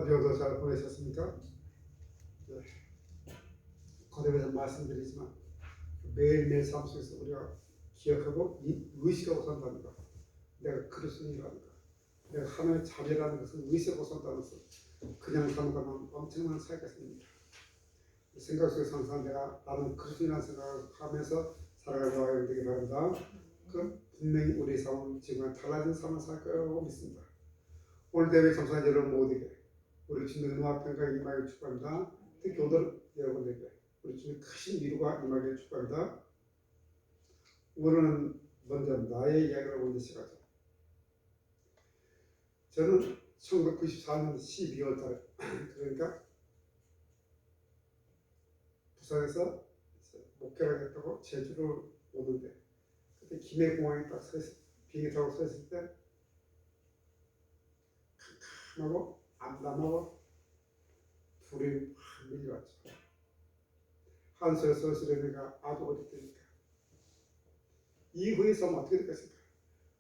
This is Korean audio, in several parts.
주말도 잘 보내셨습니까? 네. 거듭해서 말씀드리지만 매일매일 삶 속에서 우리가 기억하고 의식하고 산다는 것, 내가 그리스도인이라는 것, 내가 하나님의 자녀라는 것을 의식하고 산다는 것을 그냥 사는 것은 엄청난 차이가 생깁니다. 생각 속에서 항상 내가 나는 그리스도인이라는 생각을 하면서 살아가야 되기 바랍니다. 그럼 분명히 우리의 삶은 지금과 달라진 삶을 살 거라고 믿습니다. 오늘 대회 감사한 여러분 모두에게 우리 주님의 은혜와 평강이 임하길 축복합니다. 특히 오늘 여러분에게 우리 주님의 크신 위로가 임하길 축복합니다. 오늘은 먼저 나의 이야기를 먼저 시작하죠. 저는 1994년 12월 달에 그러니까 부산에서 목회를 했다고 제주를 오는데 그때 김해공항에 딱 비행기 타고 서 있을 때 캄캄하고 암담하고 불이 확 밀려왔죠. 한수에 서시려 내가 아주 어릴 때니까 이후의 삶은 어떻게 됐겠습니까?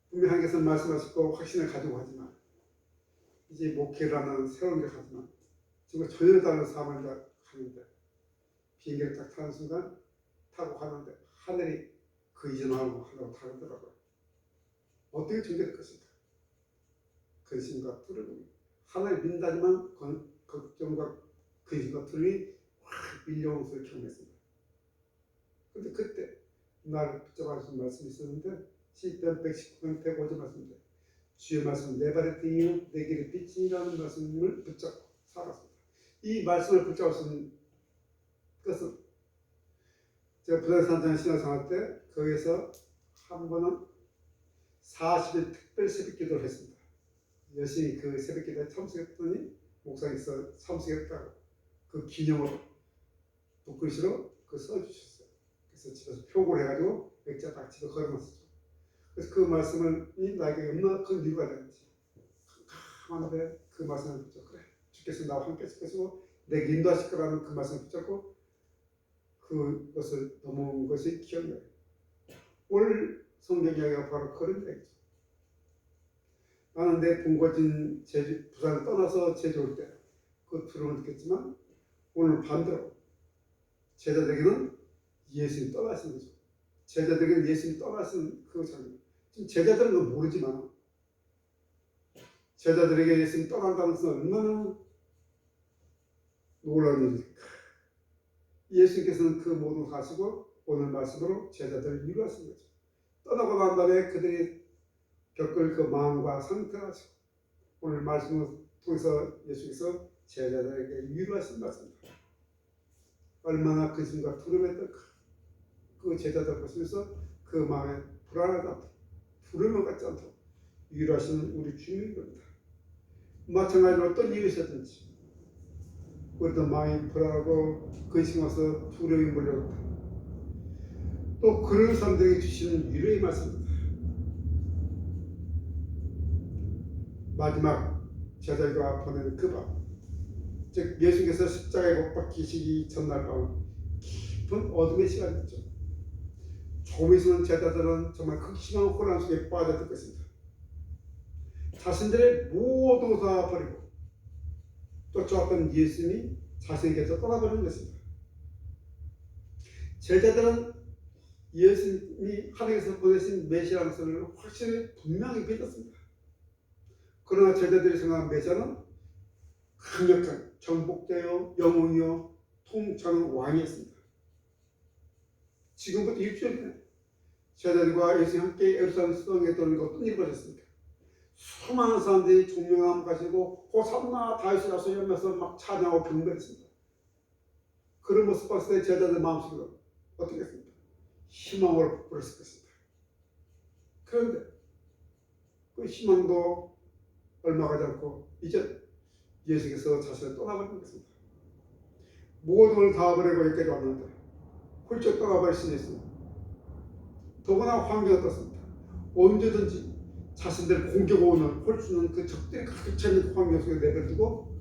분명 하나님께서 말씀하시고 확신을 가지고 하지만 이제 목회라는 새로운 걸 하지만 지금 전혀 다른 삶을 가는데 비행기를 딱 타는 순간 타고 가는데 하늘이 그 이전하고 하늘하고 다르더라고요. 어떻게 전개될 것인가? 근심과 두려움이 하늘이 민다지만 걱정과 근심과 두려움이 확 밀려오는 것을 경험했습니다. 그런데 그때 나를 붙잡아 주신 말씀이 있었는데 시편 119편 105절 말씀인데 주의 말씀 내 발의 등이요 내 길의 빛이라는 말씀을 붙잡고 살았습니다. 이 말씀을 붙잡았은 것은 제가 부산 산장 신앙생활 때 거기에서 한 번은 40일 특별 새벽 기도를 했습니다. 열심히 그 새벽 기도에 참석했더니 목사님께서 참석했다고 그 기념으로 붓글씨로 써주셨어요. 그래서 집에서 표고를 해가지고 액자 딱 집에 걸어놨었죠. 그래서 그 말씀을 나에게 얼마나 큰 위로가 되는지 캄캄한데 그 말씀을 붙잡고 그래 주께서 나와 함께 하시고 내게 인도하실 거라는 그 말씀을 붙잡고 그것을 넘어온 것이 기억나요. 오늘 성경 이야기가 바로 그런 얘기죠. 나는 내 본거진 부산을 떠나서 제주 올 때 그 두려움을 느꼈지만 오늘 반대로 제자들에게는 예수님이 떠나신 거죠. 제자들에게는 예수님이 떠나신 그 장면. 지금 제자들은 그걸 모르지만 제자들에게 예수님이 떠난다는 것은 얼마나 놀라운 일일까. 예수님께서는 그 모든 걸 하시고 오늘 말씀으로 제자들을 위로하신 거죠. 떠나고 난 다음에 그들이 겪을 그 마음과 상태를 하시고 오늘 말씀을 통해서 예수께서 제자들에게 위로하신 말씀입니다. 얼마나 근심과 두려움했던가. 그 제자들 보시면서 그 마음에 불안하지 않도록 두려움을 갖지 않도록 위로하시는 우리 주님인 겁니다. 마찬가지로 어떤 일이 있었든지 우리도 마음이 불안하고 근심 와서 두려움이 몰려온다. 또 그런 사람들에게 주시는 위로의 말씀입니다. 마지막 제자들과 보내는 그 밤, 즉 예수께서 십자가에 못 박히시기 전날 밤 깊은 어둠의 시간이었죠. 조금 있으면 제자들은 정말 극심한 혼란 속에 빠져들 것입니다. 자신들의 모두 다 버리고 쫓아왔던 예수님이 자신에게서 떠나버리는 것입니다. 제자들은 예수님이 하늘에서 보내신 메시아라는 것을 확실히 분명히 믿었습니다. 그러나 제자들이 생각한 메시아는 강력한 정복자요 영웅이요 통치하는 왕이었습니다. 지금부터 일주일 전에 제자들과 예수님 함께 예루살렘 수도에 도는 게 어떤 일이 벌어졌습니까? 수많은 사람들이 종명함 가지고 호산나 다윗의 자손 하면서 막 찬양하고 경배했습니다. 그런 모습 봤을 때 제자들 마음속으로 어떻게 했습니까? 희망으로 부풀었을 것입니다. 그런데 그 희망도 얼마 가지 않고 이제 예수께서 자신을 떠나버린 것입니다. 모든 걸 다 버리고 여기까지 왔는데 훌쩍 떠나버리신 예수님. 더구나 환경이 어떻습니까? 언제든지 자신들 공격 오는 홀수는 그 적들이 가득 차 있는 환경 속에 내버려두고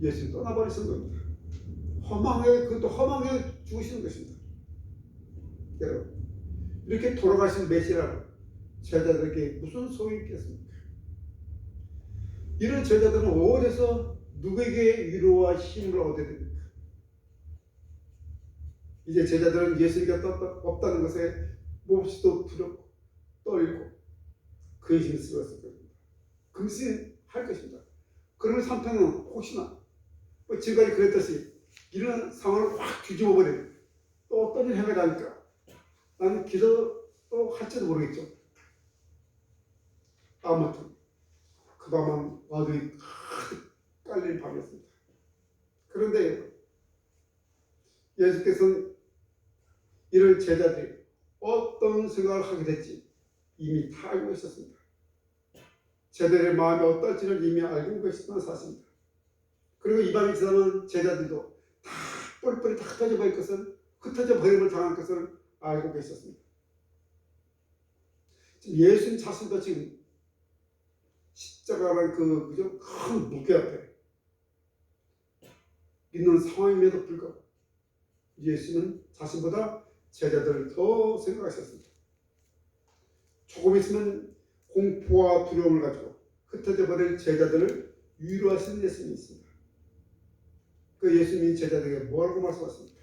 예수님 떠나버리신 겁니다. 그것도 허망하게 죽으시는 것입니다. 여러분, 이렇게 돌아가신 메시아를 제자들에게 무슨 소용이 있겠습니까? 이런 제자들은 어디서 누구에게 위로와 힘을 얻어야 됩니까? 이제 제자들은 예수님이 없다는 것에 몹시도 두렵고 떨고 근심스러웠을 겁니다. 근심할 것입니다. 그러면 삼편은 혹시나 지금까지 그랬듯이 이런 상황을 확 뒤집어버리면 또 어떤 일을 해나가니까 나는 기도 또 할지도 모르겠죠. 아무튼 그 밤은 어둠이 가득 깔린 밤이었습니다. 그런데 예수께서는 이런 제자들이 어떤 생각을 하게 될지 이미 다 알고 있었습니다. 제자들의 마음이 어떨지를 이미 알고 계셨던 사실입니다. 그리고 이 밤이 지나면 제자들도 다 뿔뿔이 다 흩어져 버릴 것을, 흩어져 버림을 당할 것을 알고 계셨습니다. 지금 예수님 자신도 지금 십자가라는 그죠? 큰 무게 앞에 있는 상황임에도 불구하고 예수는 자신보다 제자들을 더 생각하셨습니다. 조금 있으면 공포와 두려움을 가지고 흩어져 버릴 제자들을 위로하시는 예수님이 있습니다. 그 예수님이 제자들에게 뭐라고 말씀하십니까?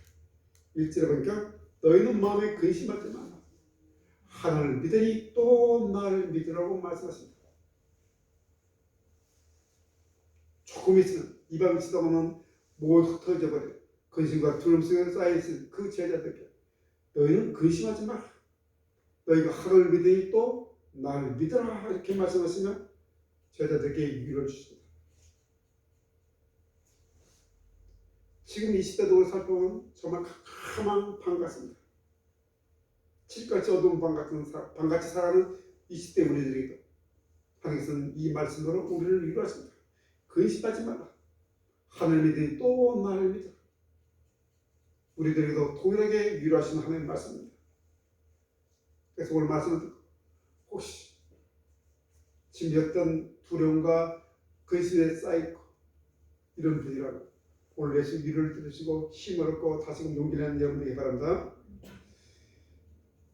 1절에 보니까 너희는 마음에 근심하지 말라. 하나님을 믿으니 또 나를 믿으라고 말씀하십니다. 조금 있으면 이 밤이 지나가면 모두 흩어져 버려 근심과 두려움 속에 쌓여있을 그 제자들에게 너희는 근심하지 마라. 너희가 하나님을 믿으니 또 나를 믿으라. 이렇게 말씀하시면 제자들에게 위로를 주십니다. 지금 이 시대도 살펴보면 정말 캄캄한 밤 같습니다. 칠같이 어두운 밤같이 살아가는 이 시대 우리들에게도 하나님께서는 이 말씀으로 우리를 위로하십니다. 근심하지 마라. 하나님을 믿으니 또 나를 믿어라. 우리들에게도 동일하게 위로하시는 하나님의 말씀입니다. 그래서 오늘 말씀을 듣고 혹시 지금 어떤 두려움과 근심에 쌓이고 이런 분이라면 오늘 예수 위로를 들으시고 힘을 얻고 다시금 용기를 내는 여러분에게 바랍니다.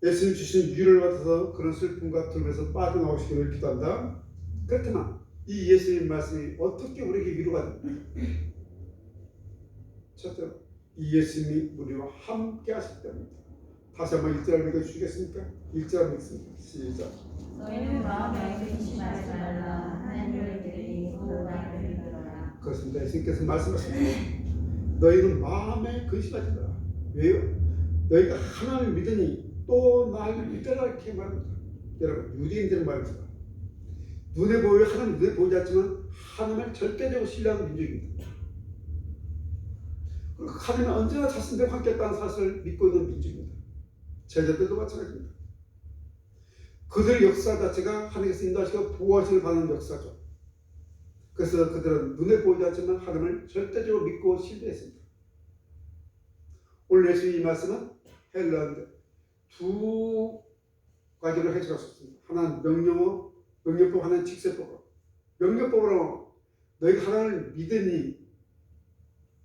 예수님 주신 위로를 받아서 그런 슬픔과 두려움에서 빠져나오시기를 기도한다. 그렇지만 이 예수님 말씀이 어떻게 우리에게 위로가 됩니까? 첫째로 이 예수님이 우리와 함께 하실 때입니다. 다시 한번 1절 읽어주시겠습니까? 1절 읽습니다. 시작. 너희는 마음에 근심하지 말라. 하나님을 믿으니 또 나를 믿으라. 그렇습니다. 예수님께서 말씀하십니다. 너희는 마음에 근심하지 마라. 왜요? 너희가 하나님을 믿으니 또 나를 믿으라 이렇게 말합니다. 여러분 유대인들은 말입니다. 눈에 보여 하나님 눈에 보이지 않지만 하나님을 절대적으로 신뢰하는 민족입니다. 그리고 하나님은 언제나 자신들과 함께했다는 사실을 믿고 있는 민족입니다. 제자들도 마찬가지입니다. 그들의 역사 자체가 하나님께서 인도하시고 보호하심을 받는 역사죠. 그래서 그들은 눈에 보이지 않지만 하나님을 절대적으로 믿고 신뢰했습니다. 오늘 예수님의 이 말씀은 헬라인데 두 가지로 해석할 수 있습니다. 하나는 명령법, 하나는 직설법으로. 명령법으로 너희가 하나님을 믿으니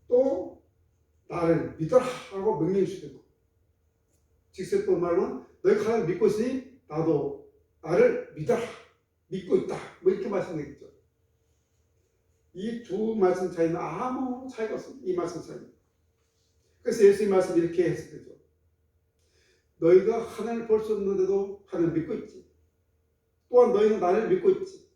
또 나를 믿어라 하고 명령해 주시고, 직설법 말은 너희가 하나님을 믿고 있으니 나도 나를 믿어라, 믿고 있다, 뭐 이렇게 말씀드리겠죠. 이 두 말씀 차이는 아무 차이가 없습니다. 이 말씀 차이는. 그래서 예수님 말씀 이렇게 해석되죠. 너희가 하나님을 볼 수 없는데도 하나님을 믿고 있지. 또한 너희는 나를 믿고 있지.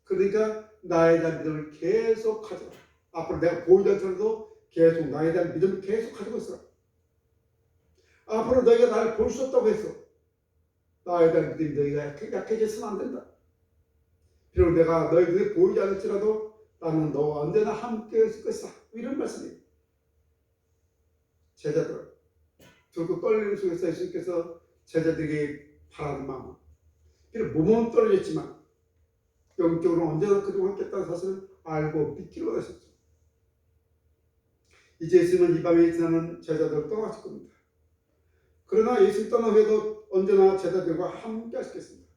그러니까 나에 대한 믿음을 계속 가져라. 앞으로 내가 보이지 않더라도 계속 나에 대한 믿음을 계속 가지고 있어라. 앞으로 너희가 나를 볼 수 없다고 했어. 나에 대한 믿음이 너희가 약해져서는 안 된다. 비록 내가 너희 눈에 보이지 않을지라도 나는 너와 언제나 함께 있을 것이다. 이런 말씀이에요. 제자들 들고 떨리는 속에서 예수님께서 제자들에게 바라는 마음, 비록 몸은 떨어졌지만 영적으로 언제나 그동안 함께했다는 사실을 알고 믿기로 하셨죠. 이제 예수님은 이 밤에 지나는 제자들을 떠나실 겁니다. 그러나 예수님 떠난 후에도 언제나 제자들과 함께 하시겠습니다.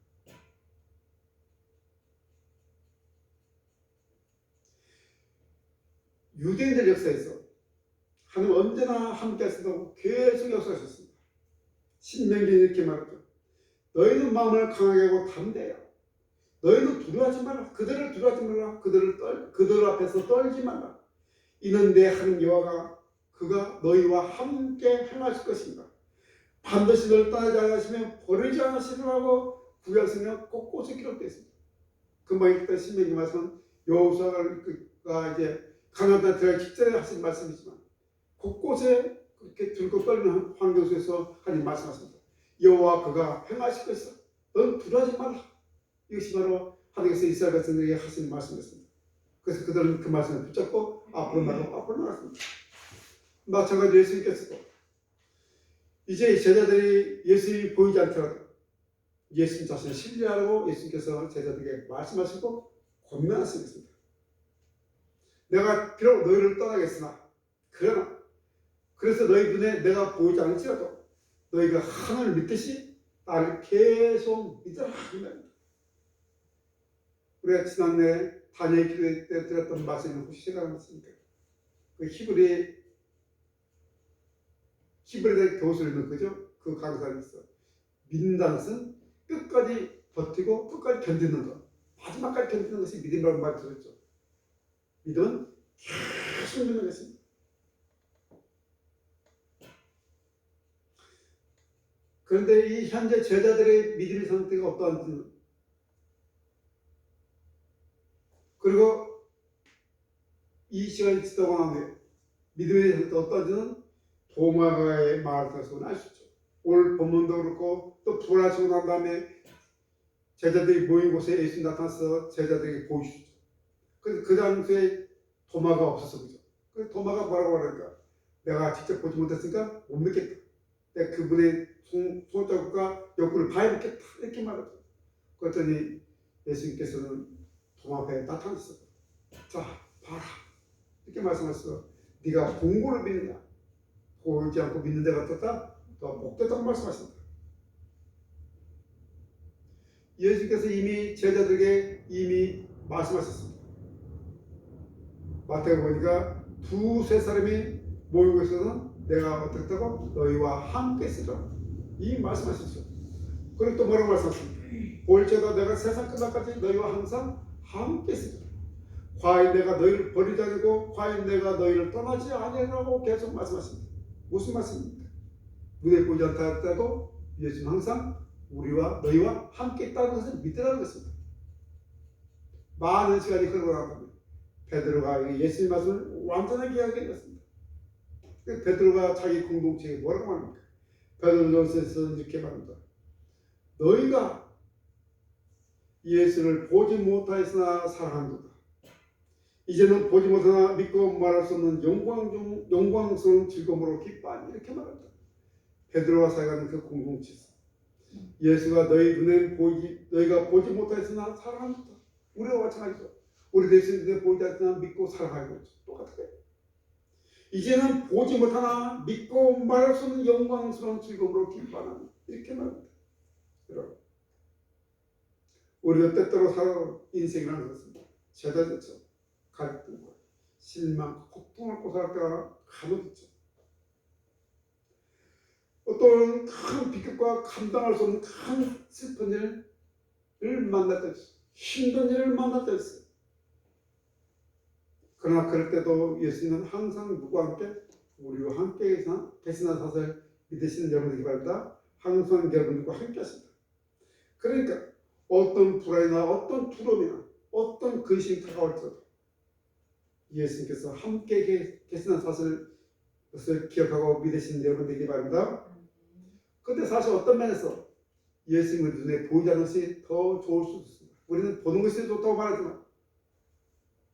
유대인들 역사에서 하나님 언제나 함께 하신다고 계속 역사하셨습니다. 신명기에 이렇게 말했죠. 너희는 마음을 강하게 하고 담대하여 너희는 두려워하지 말라. 그들을 두려워하지 말라. 그들 앞에서 떨지 말라. 이는 내 하나님 여호와가 그가 너희와 함께 행하실 것입니다. 반드시 너를 떠나지 않으시며 버리지 않으시리라고 구약성경 곳곳에 기록되어 있습니다. 금방 읽던 신명기 말씀은 여호수아가 이제 가나안 땅에 들어가기 직전에 하신 말씀이지만 곳곳에 그렇게 들고 떨리는 환경 속에서 하나님 말씀하십니다. 여호와 그가 행하실 것이다. 너는 두려워하지 말라. 이것이 바로 하나님께서 이스라엘 백성들에게 하신 말씀이었습니다. 그래서 그들은 그 말씀을 붙잡고 앞으로 나갔습니다. 마찬가지로 예수님께서도 이제 제자들이 예수님이 보이지 않더라도 예수님 자신을 신뢰하라고 예수님께서 제자들에게 말씀하시고 권면하시겠습니다. 내가 비록 너희를 떠나겠으나 그러나 그래서 너희 눈에 내가 보이지 않을지라도 너희가 하나님을 믿듯이 나를 계속 믿어라. 우리가 지난해 다니엘 기도회 때 드렸던 말씀을 혹시 생각하셨습니까? 그 히브리서 교수를 있는 그죠? 그 강사가 있어. 믿는다는 것은 끝까지 버티고 끝까지 견디는 것. 마지막까지 견디는 것이 믿음이라는 말 들었죠. 믿음은 계속 믿는 것입니다. 그런데 이 현재 제자들의 믿음의 상태가 어떠한지는 그리고 이 시간이 지나고 난 후에 믿음의 상태가 어떠한지는 도마가의 말을 통해서 알 수 있죠. 오늘 본문도 그렇고 또 부활하시고 난 다음에 제자들이 모인 곳에 예수님 나타나서 제자들에게 보여주죠. 그래서 그 당시에 도마가 없었어. 그죠? 그래서 도마가 뭐라고 하니까 내가 직접 보지 못했으니까 못 믿겠다. 내가 그분의 손자국과 옆구리를 봐야 믿겠다. 이렇게 말하죠. 그랬더니 예수님께서는 도마 앞에 나타났어요. 자, 봐라. 이렇게 말씀하셔서 네가 본고를 믿느냐? 보이지 않고 믿는 데가 어떻다? 더 복됐다고 말씀하십니다. 예수께서 이미 제자들에게 이미 말씀하셨습니다. 마태가 보니까 두세 사람이 모이고 있어서 내가 어떻다고 너희와 함께 있으라. 이미 말씀하셨죠. 그리고 또 뭐라고 말씀하십니까? 볼지어다 내가 세상 끝날까지 너희와 항상 함께 있으라. 과연 내가 너희를 버리지 않고 과연 내가 너희를 떠나지 아니하라고 계속 말씀하십니다. 무슨 말씀입니까? 눈에 보이지 않다 할때도 예수는 항상 우리와 너희와 함께 있다는 것을 믿으라는 것입니다. 많은 시간이 흐르고 나면 베드로가 예수님 말씀을 완전하게 이야기했습니다. 베드로가 자기 공동체에 뭐라고 말합니까? 베드로전서에서 이렇게 말합니다. 너희가 예수를 보지 못하였으나 사랑한도다. 이제는 보지 못하나 믿고 말할 수 없는 영광스러운 즐거움으로 기뻐하니 이렇게 말합니다. 베드로와 사역하는 그 공동체에서 예수가 너희가 보지 못하였으나 사랑한다. 우리가 마찬가지죠. 우리 예수님을 보지 않으나 믿고 사랑하고 있죠. 똑같은 거예요. 이제는 보지 못하나 믿고 말할 수 없는 영광스러운 즐거움으로 기뻐하니 이렇게 말합니다. 여러분, 우리가 때때로 살아온 인생이라는 것은 제자들처럼 갈등과 실망, 고통을 갖고 살 때가 간혹 있죠. 어떤 큰 비극과 감당할 수 없는 큰 슬픈 일을 만날 때 있어요. 힘든 일을 만날 때 있어요. 그러나 그럴 때도 예수님은 항상 누구와 함께? 우리와 함께 계시는 사실 믿으시는 여러분들이 바랍니다. 항상 여러분들과 함께 하십니다. 그러니까 어떤 불안이나 어떤 두려움이나 어떤 근심이 다가올지라도 예수님께서 함께 계시는 사실을 기억하고 믿으시는 여러분들이 바랍니다. 그런데 사실 어떤 면에서 예수님의 눈에 보이지 않는 것이 더 좋을 수도 있습니다. 우리는 보는 것이 좋다고 말하지만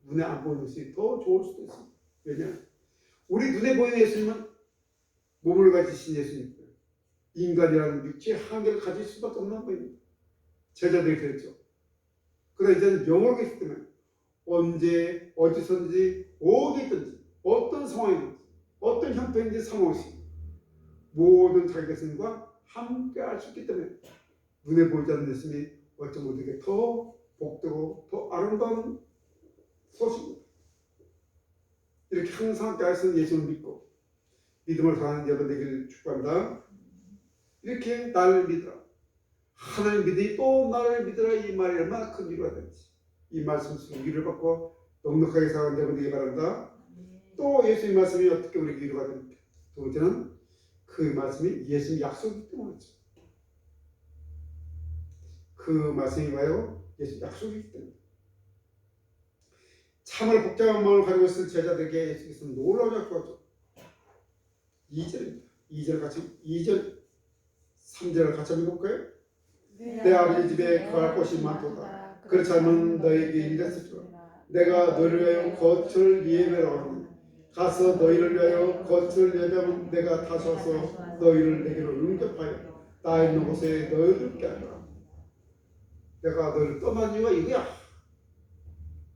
눈에 안 보이는 것이 더 좋을 수도 있습니다. 왜냐? 우리 눈에 보이는 예수님은 몸을 가지신 예수님이고요. 인간이라는 육체의 한계를 가질 수밖에 없는 분입니다. 제자들이 그랬죠. 그러나 이제는 영으로 계시기 때문에 언제 어디서든지 어디 있든지 어떤 상황이든지 어떤 형편인지 상황없이 모든 자기 자신과 함께 할 수 있기 때문에 눈에 보이지 않는 예수님이 어쩌면 우리에게 더 복되고 더 아름다운 소식입니다. 이렇게 항상 함께 하시는 예수를 믿고 믿음을 사는 여러분 되기를 축복합니다. 이렇게 나를 믿으라. 하나님 믿으니 또 나를 믿으라, 이 말이 얼마나 큰 위로가 되는지, 이 말씀 속에 위로를 받고 넉넉하게 살아가는 여러분 되기 바랍니다. 또 예수님 말씀이 어떻게 우리에게 위로가 됩니까? 두 번째는 그 말씀이 예수님 약속이기 때문이죠. 그 말씀이 뭐예요? 예수 약속이기 때문에. 참으로 복잡한 마음을 가지고 있을 제자들에게 예수께서는 놀라운 약속하죠. 2절입니다. 2절 3절을 같이 한번 볼까요? 내 아버지 집에 거할 곳이 많도다. 그렇지 않으면 너에게 이랬을까. 내가 너를 위하여 거처를 예배하노니 가서 너희를 위하여 거처를 예배하면 내가 다시 와서 너희를 내게로 응접하여 나 있는 곳에 너희를 있게 하리라. 내가 너를 떠난 이유가 이거야.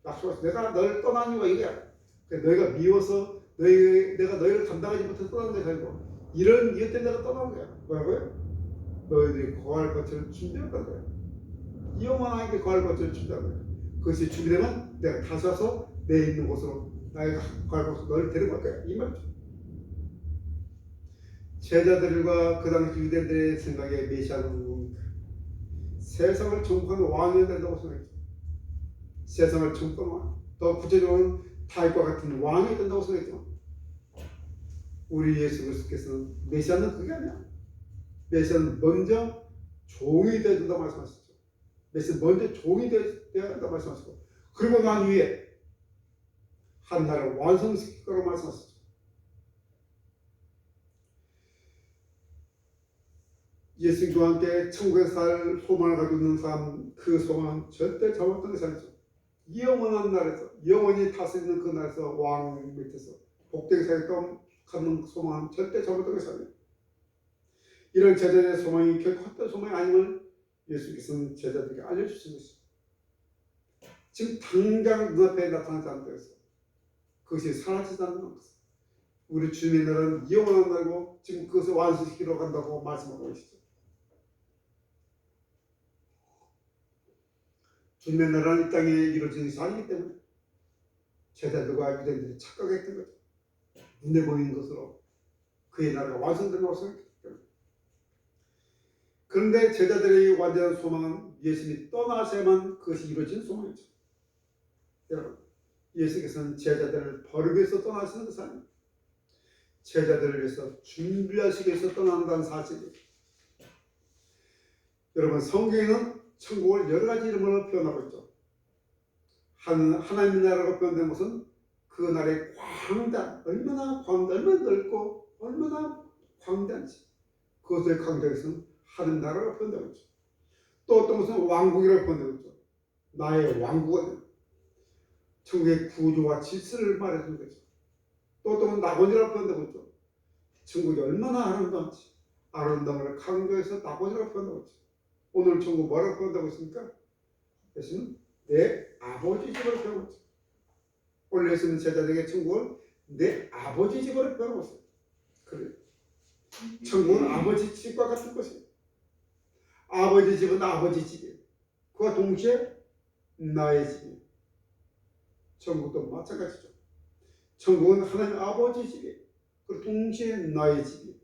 약속했어. 내가 너를 떠난 이유가 이거야. 너희가 미워서 내가 너희를 감당하지 못해서 떠난 것이 아니고 이런 이유 때문에 내가 떠난 거야. 뭐라고요? 너희들이 거할 것을 준비한다는 거야. 영원하게 거할 것을 준비하는 거야. 그것이 준비되면 내가 다시 와서 내 있는 곳으로 나의 거할 곳으로 너를 데려갈 거야. 이 말이죠. 제자들과 그 당시 유대인들의 생각에 메시아는 뭡니까? 세상을 정복하는 왕이 된다고 생각했죠. 세상을 정복하는 왕. 더 구체적으로는 다윗과 같은 왕이 된다고 생각했죠. 우리 예수 그리스도께서는 메시아는 그게 아니야. 메시아는 먼저 종이 되어야 된다고 말씀하셨죠. 메시아는 먼저 종이 되어야 된다고 말씀하셨고, 그리고 난 후에 한 나라를 완성시킬 거라고 말씀하셨죠. 예수님과 함께 천국에 살 소망을 가지고 있는 사람, 그 소망은 절대 잘못된 것이 아니죠. 영원한 나라에서, 영원히 다스리는 그 나라에서 왕 밑에서 복되게 살겠다고 갖는 소망은 절대 잘못된 것이 아니에요. 이런 제자들의 소망이 결코 헛된 소망이 아님을 예수께서는 제자들에게 알려주신 것입니다. 지금 당장 눈앞에 나타나지 않는다고 해서 그것이 사라지지 않는 것입니다. 우리 주님의 날은 영원한 날이고 지금 그것을 완성시키러 간다고 말씀하고 계시죠. 주님의 나라는 이 땅에 이루어지는 것이 아니기 때문에 제자들과 유대인들이 착각했던 거죠. 눈에 보이는 것으로 그의 나라가 완성된다고 생각했기 때문에. 그런데 제자들의 완전한 소망은 예수님이 떠나셔야만 그것이 이루어지는 소망이죠. 여러분, 예수께서는 제자들을 버리기 위해서 떠나시는 것이 아닙니다. 제자들을 위해서 준비하시기 위해서 떠난다는 사실이에요. 여러분, 성경에는 천국을 여러 가지 이름으로 표현하고 있죠. 하나님의 나라가 표현된 것은 그 나라의 광대한, 얼마나 넓고 얼마나 광대한지 그것을 강조해서는 하나님 나라가 표현되고 있죠. 또 어떤 것은 왕국이라고 표현되고 있죠. 나의 왕국은 천국의 구조와 질서를 말해주는 거죠. 또 어떤 것은 낙원이라고 표현되고 있죠. 천국이 얼마나 아름다운지 아름다움을 강조해서 낙원이라고 표현되고 있죠. 오늘 천국 뭐라고 표현되고 있습니까? 예수는 내 아버지 집으로 표현하고 있죠. 오늘 예수는 제자들에게 천국을 내 아버지 집으로 표현하고 있어요. 그래요. 천국은 아버지 집과 같은 것이에요. 아버지 집은 아버지 집이에요. 그와 동시에 나의 집이에요. 천국도 마찬가지죠. 천국은 하나님 아버지 집이에요. 그리고 동시에 나의 집이에요.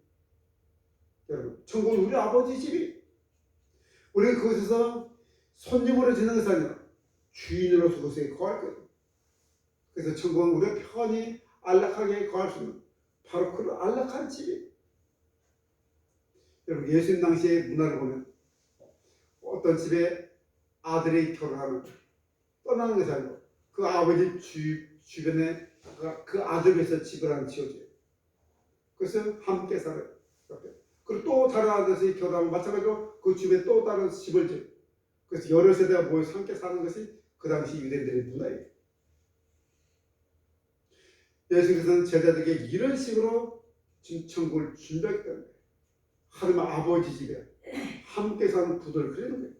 여러분, 천국은 우리 아버지 집이에요. 우리가 그곳에서 손님으로 지내는 것이 아니라 주인으로서 그곳에 거할 거예요. 그래서 천국은 우리가 편히 안락하게 거할 수 있는 바로 그런 안락한 집이에요. 여러분, 예수님 당시의 문화를 보면 어떤 집에 아들이 결혼하면 떠나는 것이 아니고 그 아버지 주변에 그 아들 위해서 집을 하나 지어줘요. 그래서 함께 살아요. 그리고 또 다른 아들이 결혼하면 마찬가지로 그 집에 또 다른 집을 지어요. 그래서 여러 세대가 모여서 함께 사는 것이 그 당시 유대인들의 문화예요. 예수께서는 제자들에게 이런 식으로 지금 천국을 준비하기 때문에 하나님 아버지 집에 함께 사는 구도를 그리는 거예요.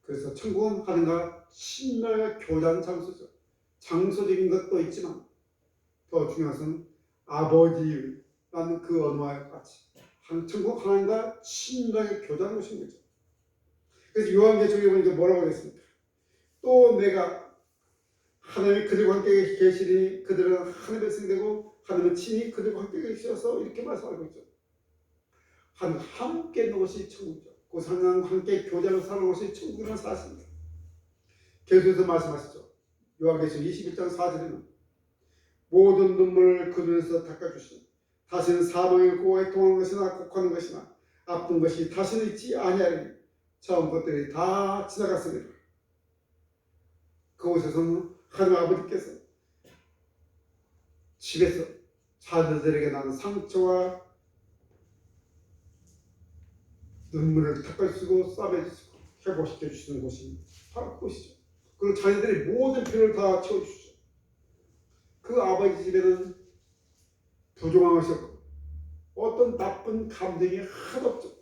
그래서 천국은 하나님과 친밀하게 교제하는 장소죠. 장소적인 것도 있지만 더 중요한 것은 아버지라는 그 언어와 같이 천국 하나님과 친밀하게 교제하는 것인 거죠. 그래서 요한계시록에 보니까 뭐라고 했습니까? 또 내가 하나님이 그들과 함께 계시니 그들은 하나님의 백성이 되고 하나님은 친히 그들과 함께 계셔서 이렇게 말씀하고 있죠. 하나님 함께 있는 것이 천국이죠. 하나님과 함께 교제하며 사는 것이 천국이라는 사실입니다. 계속해서 말씀하시죠. 요한계시록 21장 4절에는 모든 눈물을 그 눈에서 닦아주시니 다시는 사망의 고아에 통한 것이나 곡하는 것이나 아픈 것이 다시는 있지 아니하리니 처음 것들이 다 지나갔습니다. 그곳에서는 하나님 아버지께서 집에서 자녀들에게 나는 상처와 눈물을 닦아주시고 싸매주시고 회복시켜 주시는 곳이 바로 그곳이죠. 그리고 자녀들의 모든 피를 다 채워주시죠. 그 아버지 집에는 부정한 것이 없고 어떤 나쁜 감정이 하나도 없죠.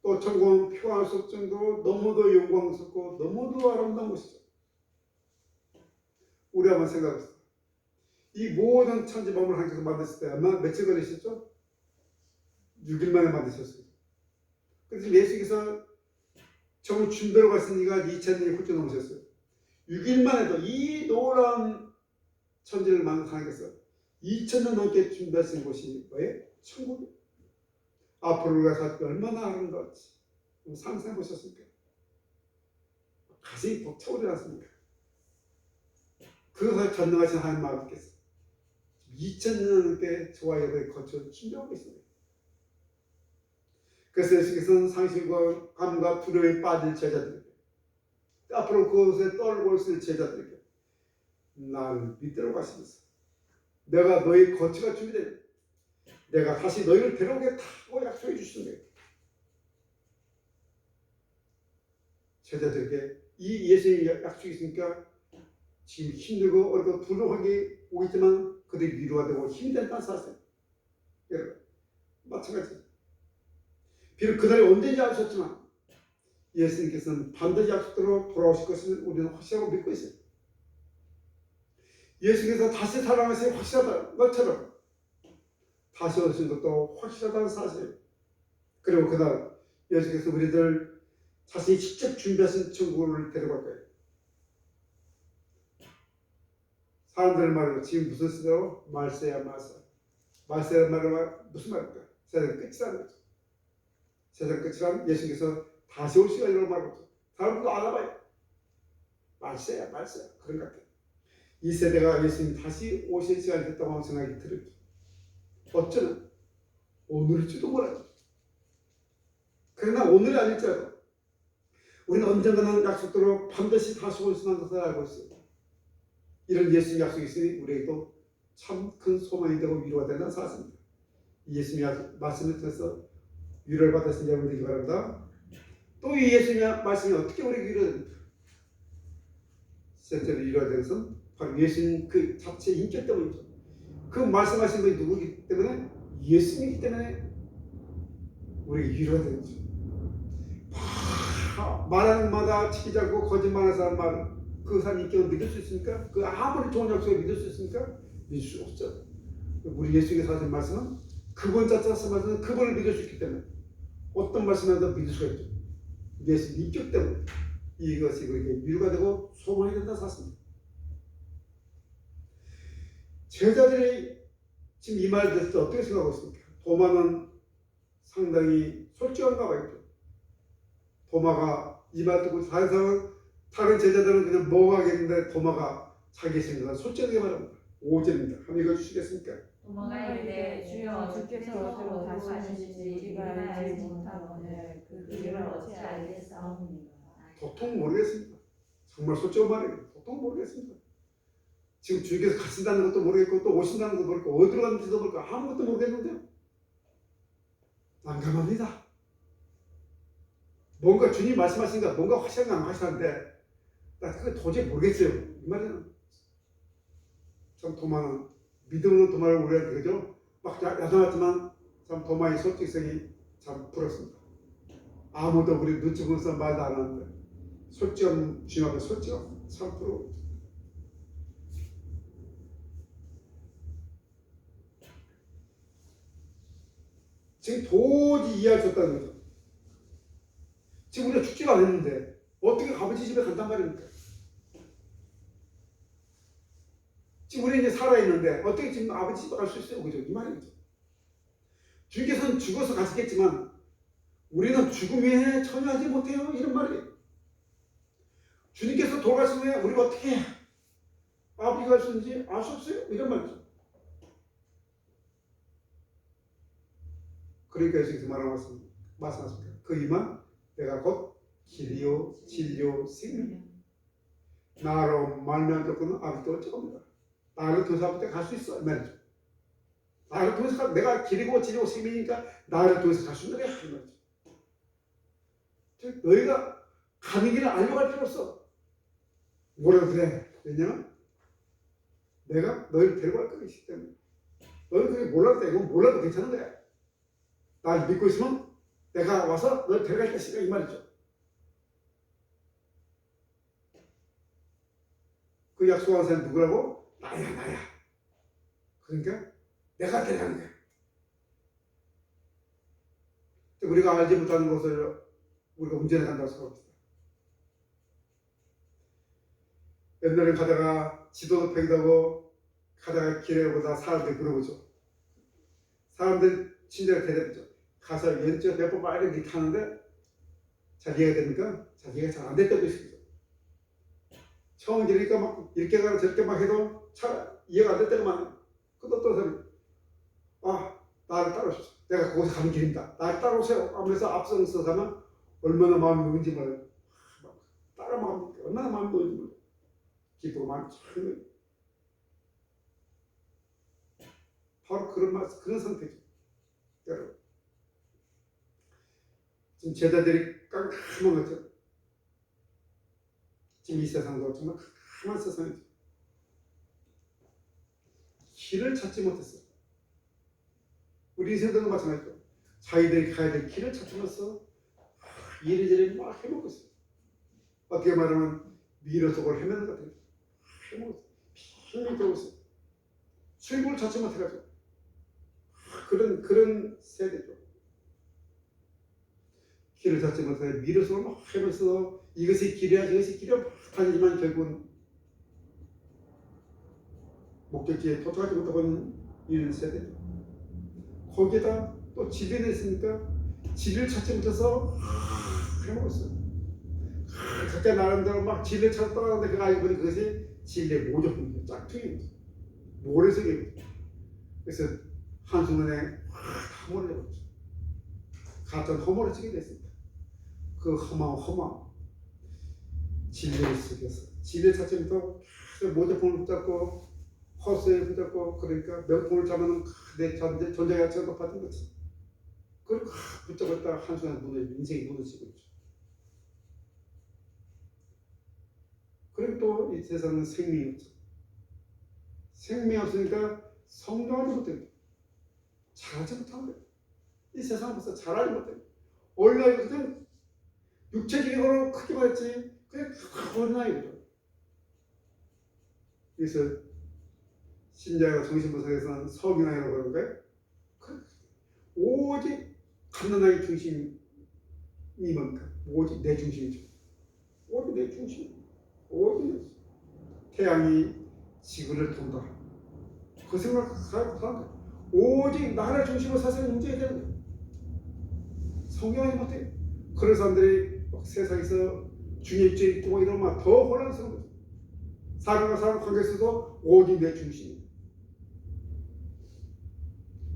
또 천국은 평안할 정도로 너무도 영광스럽고 너무도 아름다운 곳이죠. 우리 한번 생각해보세요. 이 모든 천지 만물을 하나님께서 만드실 때 아마 며칠 걸리셨죠? 6일 만에 만드셨습니다. 그래서 예수께서 전부 준비로 갔으니까 2000년이 훌쩍 넘으셨어요. 6일 만에도 이 놀라운 천지를 만든 하나님께서 2000년 넘게 준비하신 곳이 뭐예요? 천국이에요. 앞으로 우리가 살 때 얼마나 아름다울지 상상해 보셨습니까? 가슴이 벅차오르지 않습니까? 그것을 전능하신 하나님 아버지께서 2000년 넘게 저와 여러분의 거처를 준비하고 있습니다. 그래서 예수께서는 상실과 감과 두려움에 빠질 제자들에게 앞으로 그곳에 떨고 있을 제자들에게 나를 믿도록 하시면서 내가 너희 거처가 준비되면 내가 다시 너희를 데려오겠다고 약속해 주시는 거예요. 제자들에게 이 예수의 약속이 있으니까 지금 힘들고 어렵고 불안하게 오겠지만 그들이 위로가 되고 힘이 된다는 사실. 여러분 마찬가지. 비록 그날이 언제인지 아셨지만 예수님께서는 반드시 약속대로 돌아오실 것을 우리는 확실하고 믿고 있어요. 예수께서 다시 살아나시 확실하다 것처럼 다시 오신 것도 확실하다는 사실. 그리고 그날 예수께서 우리들 자신이 직접 준비하신 천국을 데려갈 거예요. 사람들 말로 지금 무슨 시대로 말세야 말세. 말세란 말은 무슨 말일까? 세상 끝이라는 거죠. 세상 끝이란 예수께서 다시 올 시간이라고 말하죠. 사람들도 알아봐요. 말세야 말세야 그런 것 같아요. 이 세대가 예수님 다시 오실 시간이 됐다고 하는 생각이 들었죠. 어쩌면 오늘일지도 몰라요. 그러나 오늘이 아닐지라도 우리는 언젠가는 약속대로 반드시 다시 오시는 것을 알고 있어요. 이런 예수님 약속이 있으니 우리에게도 참 큰 소망이 되고 위로가 되는 사실입니다. 예수님 말씀을 통해서 위로를 받으신 여러분 되기 바랍니다. 또 이 예수님 말씀이 어떻게 우리에게 위로됩니까? 셋째로 위로가 되는 것은 바로 예수님 그 자체 인격 때문이죠. 그 말씀하신 분이 누구이기 때문에 예수님이기 때문에 우리에게 위로가 되는 거죠. 말하는 마다 지키지 않고 거짓말하는 사람 말 그 사람 인격을 믿을 수 있습니까? 그 아무리 좋은 약속을 믿을 수 있습니까? 믿을 수 없죠. 우리 예수님께서 하신 말씀은 그분 자체가 하신 말씀은 그분을 믿을 수 있기 때문에 어떤 말씀이라도 믿을 수가 있죠. 예수님 인격 때문에 이것이 우리에게 위로가 되고 소망이 된다 사실입니다. 제자들이 지금 이 말을 듣을 때 어떻게 생각하고 있습니까? 도마는 상당히 솔직한가 봐요. 도마가 이 말 듣고 다른 제자들은 그냥 먹어가겠는데 도마가 자기 생각을 솔직하게 말합니다. 5절입니다. 한번 읽어주시겠습니까? 도마가 이르되 주여 주께서 어디로 가시는지 우리가 알지 못하거늘 그 길을 어찌 알겠사옵니까? 도통 모르겠습니다. 정말 솔직한 말이에요. 도통 모르겠습니다. 지금 주께서 가신다는 것도 모르겠고 또 오신다는 것도 모르겠고 어디로 가는지도 모르겠고 아무것도 모르겠는데요. 난감합니다. 뭔가 주님 말씀하시니까 뭔가 확실하게 안 하시는데 나 그거 도저히 모르겠어요. 이 말은 참 도마는 믿음으로 도마를 우려야 되죠. 막 야단하지만 참 도마의 솔직성이 참 부럽습니다. 아무도 우리 눈치 보면서 말도 안 하는데 솔직한 주님 앞에 솔직한 참 부러워. 지금 도저히 이해할 수 없다는 거죠. 지금 우리가 죽지가 않았는데 어떻게 아버지 집에 간단 말입니까? 지금 우리 이제 살아있는데 어떻게 지금 아버지 집에 갈 수 있어요? 그죠? 이 말이죠. 주께서는 죽어서 가시겠지만 우리는 죽음 외에 전혀 하지 못해요. 이런 말이에요. 주님께서 돌아가신 후에 우리가 어떻게 해야 아버지가 하시는지 알 수 없어요. 이런 말이죠. 그러니까 예수께서 말씀하십니다. 그 이만 내가 곧 길이요 진리요 생명이요. 나로 말미암아 듣고는 아버지께 어찌 겁니다. 나를 통해서 아버지께 갈 수 있어. 이 말이죠. 나를 통해서 내가 길이고 진리고 생명이니까 나를 통해서 갈 수 있는 거야. 이 말이죠. 즉 너희가 가는 길을 알려고 할 필요 없어. 뭐라도 그래. 왜냐면 내가 너희를 데리고 갈 거기 때문에. 너희는 그게 몰라도 돼. 이건 몰라도 괜찮은 거야. 날 믿고 있으면 내가 와서 너를 데려갈 것이다. 이 말이죠. 그 약속한 사람이 누구라고? 나야. 그러니까 내가 데려가는 거야. 우리가 알지 못하는 것을 우리가 운전해 간다고 생각합시다. 옛날에 가다가 지도도 펴기다고 가다가 길에 보다 사람들이 물어보죠. 사람들 친절하게 대답하죠. 가서 연주 몇 번 빨리 이렇게 타는데 잘 이해가 됩니까? 잘 이해가 잘 안 됐다고 있습니다. 처음 길이니까 막 이렇게 가라 저렇게 막 해도 잘 이해가 안 됐다고만 해요. 그것도 어떤 사람이 나를 따라오십시오. 내가 거기서 가는 길입니다. 나를 따라오세요. 하면서 앞서서 가면 얼마나 마음이 놓인지 몰라요. 따라만 얼마나 마음이 놓인지 몰라요. 기쁘고 마음이 참 바로 그런 상태죠. 여러분. 지금 제자들이 깜깜한 거죠. 지금 이 세상도 정말 깜깜한 세상이죠. 길을 찾지 못했어요. 우리 인생들도 마찬가지죠. 자기들이 가야 될 길을 찾으면서 이리저리 막 해먹고 있어요. 어떻게 말하면 미러 속을 헤매는 것 같아요. 해먹고 있어요. 핑계 돌고 있어요. 출구를 찾지 못해가지고 그런 세대죠. 길을 찾지 못해 미러 속을 막 헤매면서 이것이 길이야 막 다니지만 결국은 목적지에 도착하지 못하고 있는 이런 세대죠. 거기에다 또 지대에 있으니까 진리를 찾지 못해서 해먹었어요. 각자 나름대로 막 진리를 찾아 떠나는데 그 알고 보니 그것이 진리의 모조품이에요. 짝퉁입니다. 모래성입니다. 그래서 한순간에 허물을 해버렸죠. 가짜 허물을 치게 됐습니다. 그 허망 진리를 속여서 진리를 찾지 못하고 모조품을 붙잡고 허수에 붙잡고 그러니까 명품을 잡으면 내 존재 가치가 높아진 거지. 그걸 붙잡았다 한순간 인생이 무너지고 있죠. 그리고 또 이 세상은 생명이 없죠. 생명이 없으니까 성장하지 못해요. 잘하지 못하는 거예요. 이 세상은 벌써 잘하지 못해요. 원래 그냥 육체적으로 크기만 했지 그냥 어린아이 거죠. 그래서 신자가 정신분석에서는 성인아이라고 그러는데 오직 갓난아이 중심이 뭡니까? 오직 내 중심이죠. 오직 내 중심. 오직 태양이 지구를 돈다. 그 생각을 하는 거예요. 오직 나를 중심으로 세상이 움직여야 되는 거예요. 성경이 못해요. 그런 사람들이 세상에서 중립주의 있고 이러면 더 혼란스러운 거죠. 사람과 사람 관계에서도 오직 내 중심.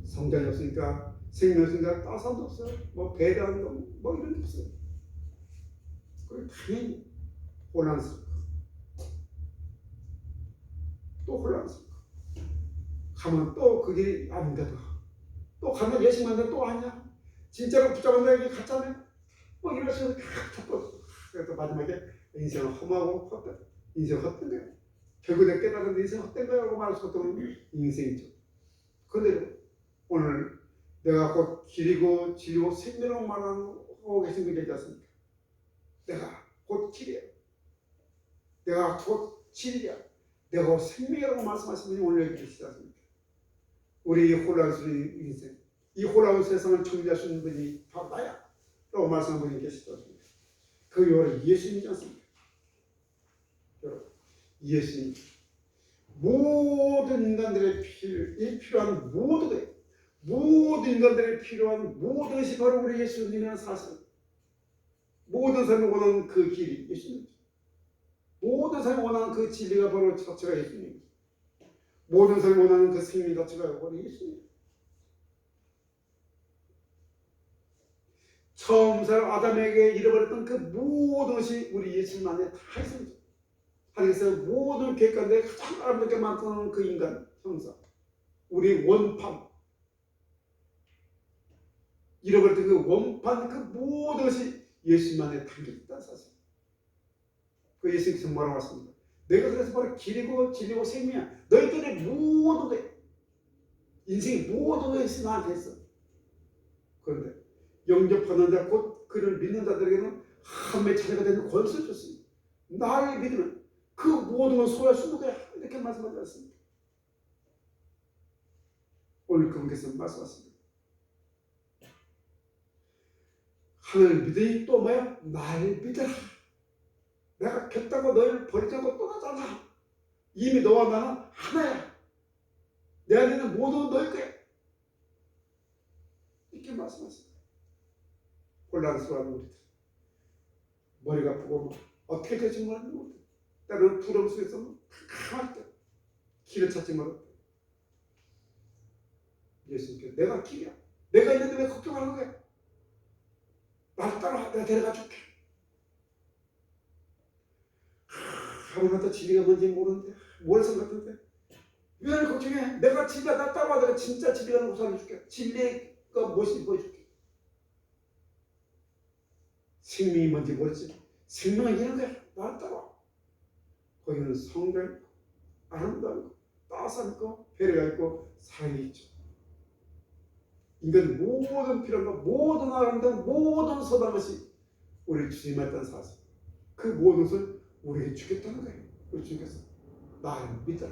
성장이 없으니까 생명이 없으니까 따사도 없어요. 뭐 배려하는 뭐 이런 게 없어요. 그게 당연히 혼란스럽고 또 혼란스럽고 가면 또 그 길이 아닌데도 또 가면 예식만데 또 아니야. 진짜로 붙잡았나 이게 가짜네. 뭐 이런 식으로 자꾸 그래서 마지막에 인생은 험하고 헛된 인생 헛된 거야. 결국 내가 깨달은 인생 헛된 거야라고 말할 수 없는 인생이죠. 그런데 오늘 내가 곧 길이고 진리고 생명이라고 말하고 계신 분이 있지 않습니까? 내가 곧 길이야. 내가 곧 진리야. 내가 곧 생명이라고 말씀하신 분이 오늘 여기 계시지 않습니까? 우리 이 혼란스러운 인생, 이 혼란스러운 세상을 정리할 수 있는 분이 바로 나야 라고 말씀한 분이 계시지 않습니까? 그 여러분 예수님이지 않습니까? 여러분 예수님 모든 인간들의 필요한 모든 것 모든 인간들이 필요한 모든 것이 바로 우리 예수님의 사실. 모든 사람이 원하는 그 길이 예수님. 모든 사람이 원하는 그 진리가 바로 자체가 예수님. 모든 사람이 원하는 그 생명 자체가 바로 예수님. 처음 사람 아담에게 잃어버렸던 그 모든 것이 우리 예수님 안에 다 있습니다. 하나님께서 모든 계획 가운데 가장 아름답게 만드는 그 인간 형상, 우리 원판, 잃어버렸던 그 원판, 그 모든 것이 예수님 안에 담겨있다는 사실. 그 예수님께서 뭐라고 하십니까? 내가 그래서 바로 길이고 진리고 생명이야. 너희들의 모든 것, 인생의 모든 것이 나한테 있어. 그런데 영접하는 자, 곧 그를 믿는 자들에게는 하나님의 자녀가 되는 권세를 줬습니다. 나를 믿으면 그 모든 걸 소유할 수 있는 거야. 이렇게 말씀하지 않습니까? 오늘 그분께서 말씀하십니다. 하나님을 믿으니 또 뭐야? 나를 믿어라. 내가 결단하고 너희를 버리지 않고 떠나지 않아. 이미 너와 나는 하나야. 내 안에는 모든 너희 거야. 이렇게 말씀하십니다. 혼란스러운 우리들, 머리가 아프고 어떻게 될지 모르는 우리들, 때로는 두려움 속에서 캄캄할 때, 길을 찾지 못할 때, 예수님께 내가 길이야. 내가 있는데 왜 걱정하는 거야? 나를 따라와. 내가 데려가 줄게. 아무나도 진리가 뭔지 모르는데, 뭘 생각하는데, 왜 나를 걱정해? 내가 진짜 나 따라와. 내가 진짜 진리가 놓고 살려줄게. 진리가 무엇인지 보여줄게. 생명이 뭔지 모르지. 생명은 이런 거야. 나를 따라와. 거기는 성도 있고, 아름다우고, 따스하고, 배려가 있고, 사랑이 있죠. 인간 모든 필요한 것, 모든 아름다운, 모든 선한 것이 우리 주님에 따른 사실. 그 모든 것을 우리에게 주겠다는 거예요. 우리 주님께서 나를 믿어라.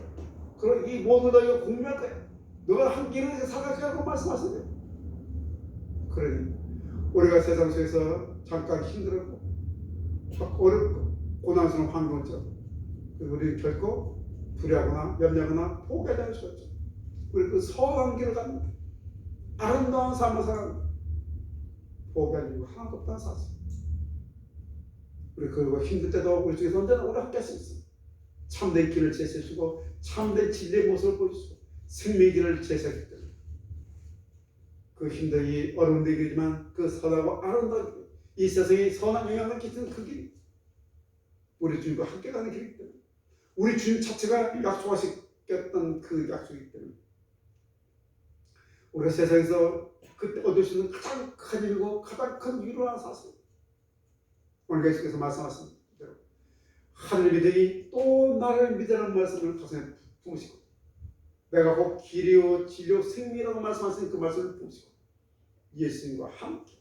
그럼 이 모든 너희가 공유할 거야. 너가 한 길을 살아가라고 말씀하시네요. 그러니 우리가 세상 속에서 잠깐 힘들었고 어렵고 고난스러운 환경이죠. 우리는 결코 두려워하거나 염려하거나 포기하지 않을 수 없죠. 우리 그 선한 길을 갑니다. 아름다운 삶을 살아갑니다. 포기할 이유가 하나도 없다는 사실. 우리 그리고 힘들 때도 우리 중에서 언제나 우리 함께 할 수 있습니다. 참된 길을 제시해주고 참된 진리의 모습을 보여주시고 생명의 길을 제시하기 때문에 그 힘들기 어려운 길이지만 그 선하고 아름다운 길, 이 세상에 선한 영향을 끼치는 그 길이 우리 주님과 함께 가는 길이기 때문에 우리 주님 자체가 약속하셨던 그 약속이기 때문에 우리가 세상에서 그때 얻을 수 있는 가장 큰 일이고 가장 큰 위로한 사실. 오늘 예수께서 말씀하신 대로 하늘을 믿으니 또 나를 믿으라는 말씀을 가슴에 품으시고 내가 곧 길이요 진리요 생명이라고 말씀하신 그 말씀을 품으시고 예수님과 함께